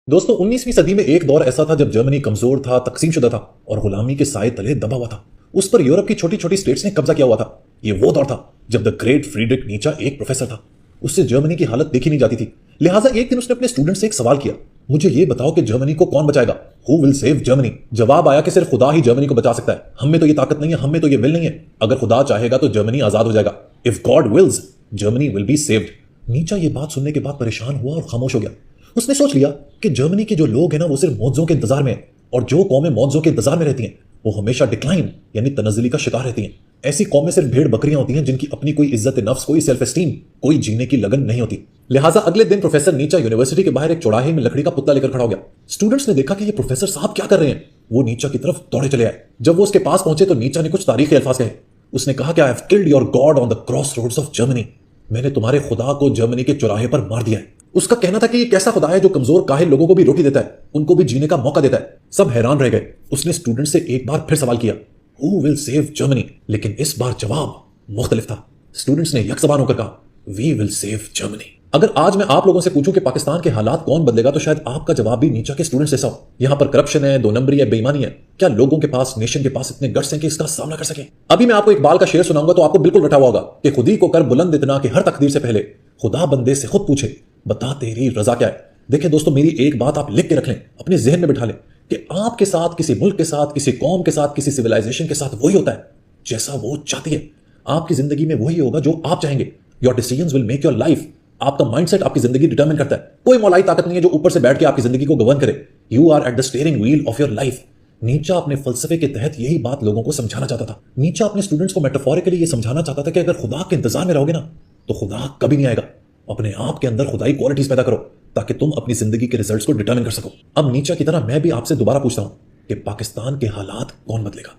दोस्तों 19वीं सदी में एक दौर ऐसा था जब जर्मनी कमजोर था, तकसीम शुदा था और गुलामी के साए तले दबा हुआ था। उस पर यूरोप की छोटी छोटी स्टेट्स ने कब्जा किया हुआ था। ये वो दौर था जब द ग्रेट फ्रीडरिक नीचा एक प्रोफेसर था। उससे जर्मनी की हालत देखी नहीं जाती थी। लिहाजा एक दिन उसने अपने स्टूडेंट से एक सवाल किया, मुझे ये बताओ कि जर्मनी को कौन बचाएगा? Who will save Germany? जवाब आया कि सिर्फ खुदा ही जर्मनी को बचा सकता है। हम में तो ये ताकत नहीं है, हम में तो ये विल नहीं है। अगर खुदा चाहेगा तो जर्मनी आजाद हो जाएगा। If God wills Germany will be saved. Nietzsche ये बात सुनने के बाद परेशान हुआ और खामोश हो गया। उसने सोच लिया कि जर्मनी के जो लोग हैं ना वो सिर्फ मौजों के इंतजार में हैं, और जो कौमें मौजों के इंतजार में रहती हैं वो हमेशा डिक्लाइन यानी तनज़्ज़ुली का शिकार रहती हैं। ऐसी कौमें सिर्फ भेड़ बकरियां होती हैं जिनकी अपनी कोई इज्जत नफ्स, कोई सेल्फ एस्टीम, कोई जीने की लगन नहीं होती। लिहाजा अगले दिन प्रोफेसर नीचा यूनिवर्सिटी के बाहर एक चौराहे में लकड़ी का पुतला लेकर खड़ा हो गया। स्टूडेंट्स ने देखा कि ये प्रोफेसर साहब क्या कर रहे हैं। वो नीचा की तरफ दौड़े चले आए। जब वो उसके पास पहुंचे तो नीचा ने कुछ तारीखी अल्फाज कहे। उसने कहा कि I have killed your God on the crossroads of Germany. मैंने तुम्हारे खुदा को जर्मनी के चौराहे पर मार दिया है। उसका कहना था कि ये कैसा खुदा है जो कमजोर काहिल लोगों को भी रोटी देता है, उनको भी जीने का मौका देता है। सब हैरान रह गए। उसने स्टूडेंट से एक बार फिर सवाल किया, हु विल सेव जर्मनी? लेकिन इस बार जवाब मुख्तलिफ था। स्टूडेंट्स ने यकसबान होकर कहा, वी विल सेव जर्मनी। अगर आज मैं आप लोगों से पूछूं कि पाकिस्तान के हालात कौन बदलेगा तो शायद आपका जवाब भी नीचा के स्टूडेंट्स जैसा हो। यहां पर करप्शन है, दो नंबरी है, बेईमानी है। क्या लोगों के पास, नेशन के पास इतने गट्स हैं कि इसका सामना कर सके? अभी मैं आपको इकबाल का शेर सुनाऊंगा तो आपको बिल्कुल रटा हुआ होगा कि खुदी को कर बुलंद इतना कि हर तकदीर से पहले खुदा बंदे से खुद पूछे, बता तेरी रजा क्या है? देखिए दोस्तों, मेरी एक बात आप लिख के रख लें, अपने जहन में बिठा लें कि आपके साथ, किसी मुल्क के साथ, किसी कौम के साथ, किसी सिविलाइजेशन के साथ वही होता है जैसा वो चाहती है। आपकी जिंदगी में वही होगा जो आप चाहेंगे। Your decisions will make your life. आपका माइंडसेट आपकी जिंदगी डिटरमिन करता है। कोई मौलाई ताकत नहीं है जो ऊपर से बैठ के आपकी जिंदगी को गवर्न करे। You are at the steering wheel of your life. Nietzsche अपने फलसफे के तहत यही बात लोगों को समझाना चाहता था। नीचा अपने स्टूडेंट्स को मेटाफोरिकली ये समझाना चाहता था कि अगर खुदा के इंतजार में रहोगे ना तो खुदा कभी नहीं आएगा। अपने आप के अंदर खुदाई क्वालिटीज पैदा करो ताकि तुम अपनी जिंदगी के रिजल्ट्स को डिटरमिन कर सको। अब नीचा की तरह मैं भी आपसे दोबारा पूछता हूं कि पाकिस्तान के हालात कौन बदलेगा?